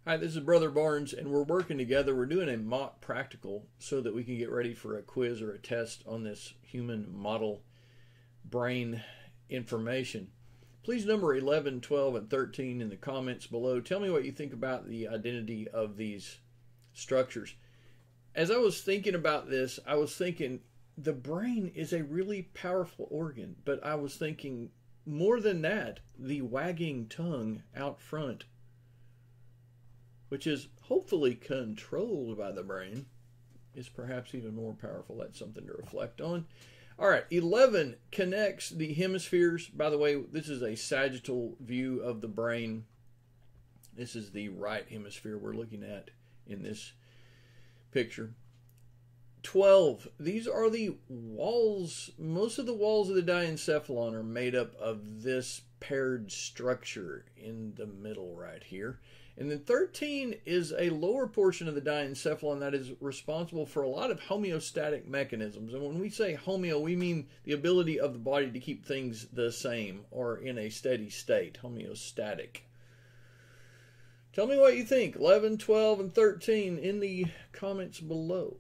Hi, this is Brother Barnes, and we're working together. We're doing a mock practical so that we can get ready for a quiz or a test on this human model brain information. Please number 11, 12, and 13 in the comments below. Tell me what you think about the identity of these structures. As I was thinking about this, I was thinking the brain is a really powerful organ, but I was thinking more than that, the wagging tongue out front, which is hopefully controlled by the brain, is perhaps even more powerful. That's something to reflect on. All right, 11 connects the hemispheres. By the way, this is a sagittal view of the brain. This is the right hemisphere we're looking at in this picture. 12, these are the walls. Most of the walls of the diencephalon are made up of this paired structure in the middle right here. And then 13 is a lower portion of the diencephalon that is responsible for a lot of homeostatic mechanisms. And when we say homeo, we mean the ability of the body to keep things the same or in a steady state, homeostatic. Tell me what you think, 11, 12, and 13 in the comments below.